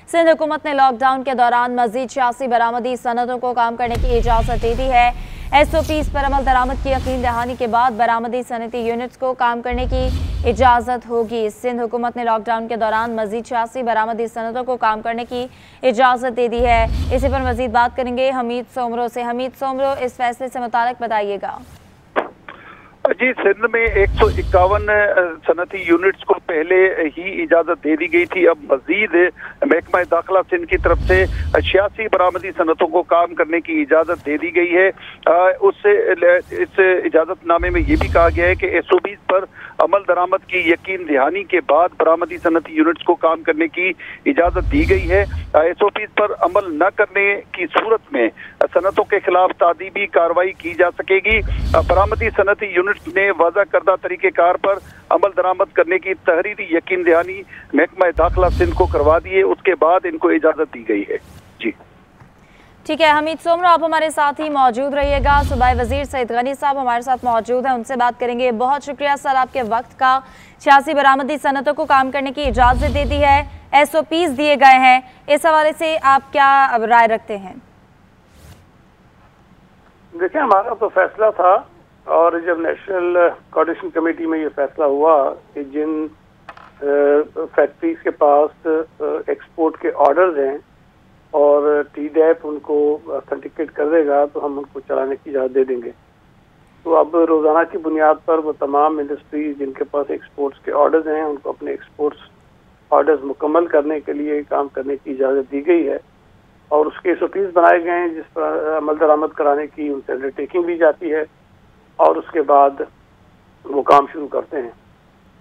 सिंध हुकूमत ने लॉकडाउन के दौरान मजीद 86 बरामदी सनतों को काम करने की इजाज़त दे दी है। SOPs पर अमल दरामद की यकीन दहानी के बाद बरामदी सनती यूनिट्स को काम करने की इजाज़त होगी। सिंध हुकूमत ने लॉकडाउन के दौरान मजीद 86 बरामदी सनतों को काम करने की इजाज़त दे दी है। इसी पर मजीद बात करेंगे हमीद सोमरो से। हमीद सोमरो, इस फैसले से मुताल्लिक बताइएगा। जी, सिंध में 151 सनती यूनिट्स को पहले ही इजाजत दे दी गई थी। अब मजीद महकमा दाखिला सिंध की तरफ से 86 बरामदी सनतों को काम करने की इजाजत दे दी गई है। इस इजाजतनामे में ये भी कहा गया है कि SOPs पर अमल दरामद की यकीन दहानी के बाद बरामदी सनती यूनिट्स को काम करने की इजाजत दी गई है। SOPs पर अमल न करने की सूरत में सनतों के खिलाफ तादीबी कार्रवाई की जा सकेगी। बरामदी सनती यूनिट्स ने वाज़ा करदा तरीक़ेकार पर अमल दरामद करने की तहरीरी यकीन दहानी महकमा दाखिला सिंध को करवा दी है, उसके बाद इनको इजाजत दी गई है। जी ठीक है हमीद सोमरो, आप हमारे साथ ही मौजूद रहिएगा। सूबाई वजीर सईद गनी साहब हमारे साथ मौजूद हैं, उनसे बात करेंगे। बहुत शुक्रिया सर आपके वक्त का। 86 बरामदी सनतों को काम करने की इजाज़त दे दी है, SOPs दिए गए हैं, इस हवाले से आप क्या राय रखते हैं? देखिए, हमारा तो फैसला था और जब नेशनल कोऑर्डिनेशन कमेटी में ये फैसला हुआ कि जिन फैक्ट्रीज के पास एक्सपोर्ट के ऑर्डर्स हैं और TDAP उनको ऑथेंटिकेट कर देगा तो हम उनको चलाने की इजाज़त दे देंगे। तो अब रोज़ाना की बुनियाद पर वो तमाम इंडस्ट्रीज जिनके पास एक्सपोर्ट्स के ऑर्डर्स हैं उनको अपने एक्सपोर्ट्स ऑर्डर्स मुकम्मल करने के लिए काम करने की इजाज़त दी गई है और उसके SOPs बनाए गए हैं जिस पर अमल दरामद कराने की उनसे अंडरटेकिंग दी जाती है और उसके बाद वो काम शुरू करते हैं।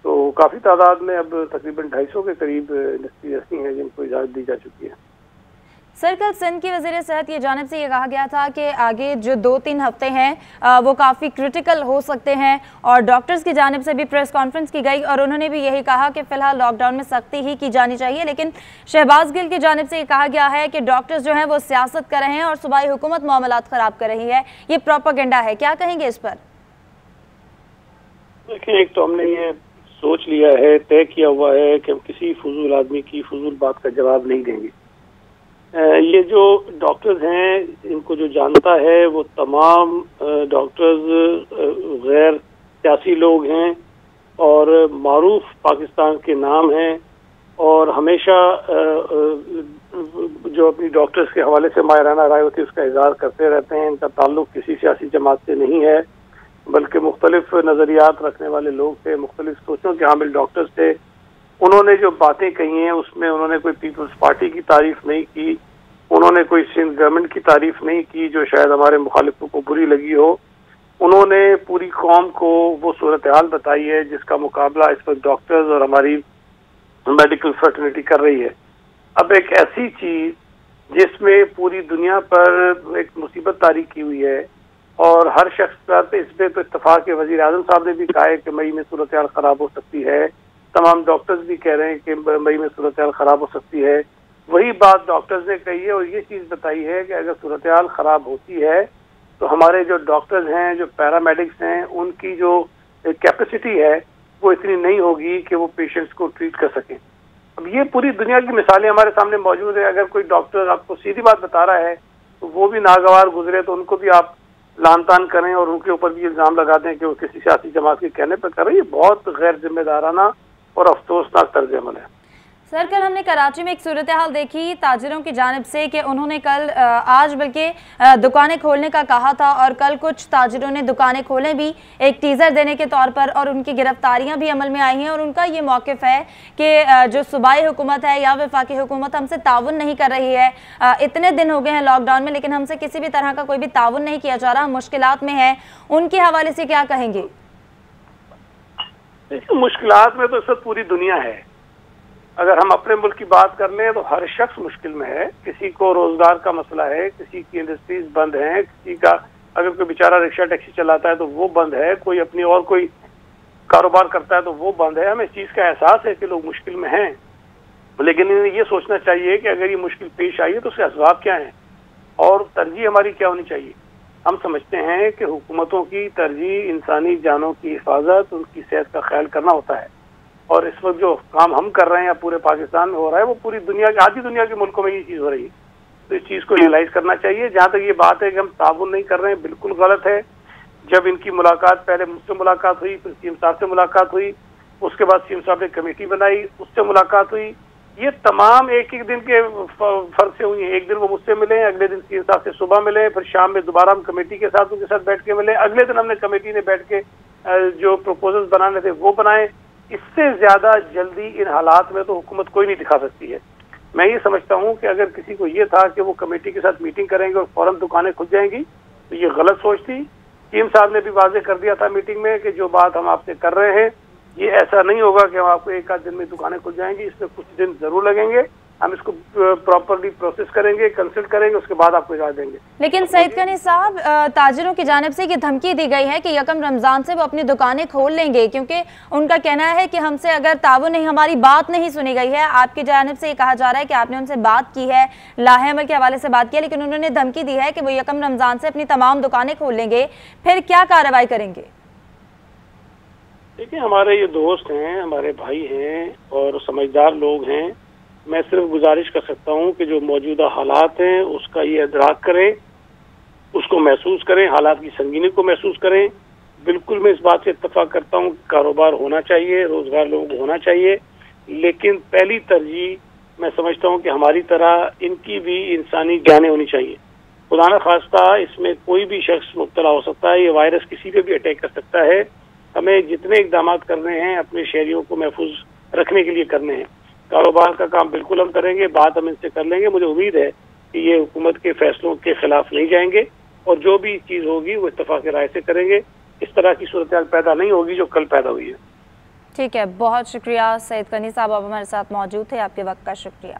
तो काफ़ी तादाद में अब तकरीबन 250 के करीब इंडस्ट्री ऐसी हैं जिनको इजाज़त दी जा चुकी है। सर, कल सिंध की वज़ीर सेहत की जानिब से ये कहा गया था कि आगे जो 2-3 हफ्ते हैं वो काफ़ी क्रिटिकल हो सकते हैं और डॉक्टर्स की जानिब से भी प्रेस कॉन्फ्रेंस की गई और उन्होंने भी यही कहा कि फ़िलहाल लॉकडाउन में सख्ती ही की जानी चाहिए। लेकिन शहबाज गिल की जानिब से ये कहा गया है कि डॉक्टर्स जो हैं वो सियासत कर रहे हैं और सूबाई हुकूमत मामलात ख़राब कर रही है, ये प्रोपेगेंडा है। क्या कहेंगे इस पर? देखिए, एक तो हमने ये सोच लिया है, तय किया हुआ है कि हम किसी फजूल आदमी की फजूल बात का जवाब नहीं देंगे। ये जो डॉक्टर्स हैं इनको जो जानता है वो तमाम डॉक्टर्स गैर सियासी लोग हैं और मारूफ पाकिस्तान के नाम हैं और हमेशा जो अपनी डॉक्टर्स के हवाले से मायराना राय होती है उसका इज़हार करते रहते हैं। इनका ताल्लुक किसी सियासी जमात से नहीं है बल्कि मुख्तलिफ नज़रियात रखने वाले लोग थे, मुख्तलिफ सोचों के हामिल डॉक्टर्स थे। उन्होंने जो बातें कही हैं उसमें उन्होंने कोई पीपल्स पार्टी की तारीफ नहीं की, उन्होंने कोई सिंध गवर्नमेंट की तारीफ नहीं की जो शायद हमारे मुखालिफों को बुरी लगी हो। उन्होंने पूरी कौम को वो सूरत हाल बताई है जिसका मुकाबला इस वक्त डॉक्टर्स और हमारी मेडिकल फ्रेटर्निटी कर रही है। अब एक ऐसी चीज जिसमें पूरी दुनिया पर एक मुसीबत तारी की हुई है और हर शख्स पर इस पे तो इत्तफाक के वज़ीर आज़म साहब ने भी कहा है कि मई में सूरत हाल ख़राब हो सकती है, तमाम डॉक्टर्स भी कह रहे हैं कि मई में सूरत हाल ख़राब हो सकती है। वही बात डॉक्टर्स ने कही है और ये चीज़ बताई है कि अगर सूरत हाल ख़राब होती है तो हमारे जो डॉक्टर्स हैं, जो पैरामेडिक्स हैं, उनकी जो कैपेसिटी है वो इतनी नहीं होगी कि वो पेशेंट्स को ट्रीट कर सकें। अब ये पूरी दुनिया की मिसालें हमारे सामने मौजूद है। अगर कोई डॉक्टर आपको सीधी बात बता रहा है तो वो भी नागवार गुजरे तो उनको भी आप लान तान करें और उनके ऊपर भी इल्ज़ाम लगा दें कि वो किसी सियासी जमात के कहने पर कर रही है। बहुत गैर जिम्मेदाराना और अफसोसनाक तर्ज अमल है। सर, कल हमने कराची में एक सूरत हाल देखी ताजिरों की जानिब से कि उन्होंने कल आज बल्कि दुकानें खोलने का कहा था और कल कुछ ताजिरों ने दुकानें खोलें भी एक टीज़र देने के तौर पर और उनकी गिरफ्तारियां भी अमल में आई हैं और उनका ये मौक़िफ़ है कि जो सूबाई हुकूमत है या वफाकी हुकूमत हमसे ताउन नहीं कर रही है। इतने दिन हो गए हैं लॉकडाउन में लेकिन हमसे किसी भी तरह का कोई भी ताउन नहीं किया जा रहा, मुश्किलात में है। उनके हवाले से क्या कहेंगे? मुश्किलात में तो इस वक्त पूरी दुनिया है। अगर हम अपने मुल्क की बात कर लें तो हर शख्स मुश्किल में है। किसी को रोजगार का मसला है, किसी की इंडस्ट्रीज बंद हैं, किसी का अगर कोई बेचारा रिक्शा टैक्सी चलाता है तो वो बंद है, कोई अपनी और कोई कारोबार करता है तो वो बंद है। हमें इस चीज़ का एहसास है कि लोग मुश्किल में हैं, लेकिन इन्हें ये सोचना चाहिए कि अगर ये मुश्किल पेश आई है तो उसके असबाब क्या हैं और तरजीह हमारी क्या होनी चाहिए। हम समझते हैं कि हुकूमतों की तरजीह इंसानी जानों की हिफाजत, उनकी सेहत का ख्याल करना होता है और इस वक्त जो काम हम कर रहे हैं या पूरे पाकिस्तान में हो रहा है वो पूरी दुनिया के, आधी दुनिया के मुल्कों में ये चीज़ हो रही है। तो इस चीज़ को रियलाइज करना चाहिए। जहाँ तक ये बात है कि हम ताउन नहीं कर रहे हैं, बिल्कुल गलत है। जब इनकी मुलाकात पहले मुझसे मुलाकात हुई, फिर सीएम साहब से मुलाकात हुई, उसके बाद सीएम साहब ने कमेटी बनाई, उससे मुलाकात हुई। ये तमाम एक एक दिन के फर्क से हुई है। एक दिन वो मुझसे मिले, अगले दिन सीएम साहब से सुबह मिले, फिर शाम में दोबारा हम कमेटी के साथ उनके साथ बैठ के मिले, अगले दिन हमने कमेटी ने बैठ के जो प्रपोजल्स बनाने थे वो बनाए। इससे ज्यादा जल्दी इन हालात में तो हुकूमत कोई नहीं दिखा सकती है। मैं ये समझता हूँ कि अगर किसी को ये था कि वो कमेटी के साथ मीटिंग करेंगे और फौरन दुकानें खुल जाएंगी तो ये गलत सोच थी। सीएम साहब ने भी वाजे कर दिया था मीटिंग में कि जो बात हम आपसे कर रहे हैं ये ऐसा नहीं होगा कि हम आपको एक आध दिन में दुकानें खुल जाएंगी, इसमें कुछ दिन जरूर लगेंगे। हम इसको प्रॉपरली प्रोसेस करेंगे, कंसल्ट करेंगे, उसके बाद आपको इजाज़त देंगे। लेकिन सईद गनी साहब, ताजिरों की जानिब से ये धमकी दी गई है कि यकम रमज़ान से वो अपनी दुकानें खोल लेंगे, क्योंकि उनका कहना है कि हमसे अगर ताउन नहीं, हमारी बात नहीं सुनी गई है। आपकी जानिब से ये कहा जा रहा है कि आपने उनसे बात की है, लाहे अमल के हवाले से बात की है, लेकिन उन्होंने धमकी दी है कि वो यकम रमज़ान से अपनी तमाम दुकानें खोल लेंगे। फिर क्या कार्रवाई करेंगे? देखिए, हमारे ये दोस्त हैं, हमारे भाई हैं और समझदार लोग हैं। मैं सिर्फ गुजारिश कर सकता हूं कि जो मौजूदा हालात हैं उसका ये इदराक करें, उसको महसूस करें, हालात की संगीनी को महसूस करें। बिल्कुल मैं इस बात से इत्तफाक करता हूं कि कारोबार होना चाहिए, रोजगार लोगों को होना चाहिए, लेकिन पहली तरजीह मैं समझता हूं कि हमारी तरह इनकी भी इंसानी जानें होनी चाहिए। खुदा न खास्ता इसमें कोई भी शख्स मुब्तला हो सकता है, ये वायरस किसी पे भी अटैक कर सकता है। हमें जितने इक़दाम करने हैं अपने शहरियों को महफूज रखने के लिए करने हैं। कारोबार का काम बिल्कुल हम करेंगे, बात हम इनसे कर लेंगे। मुझे उम्मीद है कि ये हुकूमत के फैसलों के खिलाफ नहीं जाएंगे और जो भी चीज़ होगी वो इत्तफाक राय से करेंगे। इस तरह की सूरत पैदा नहीं होगी जो कल पैदा हुई है। ठीक है, बहुत शुक्रिया सईद गनी साहब, आप हमारे साथ मौजूद थे। आपके वक्त का शुक्रिया।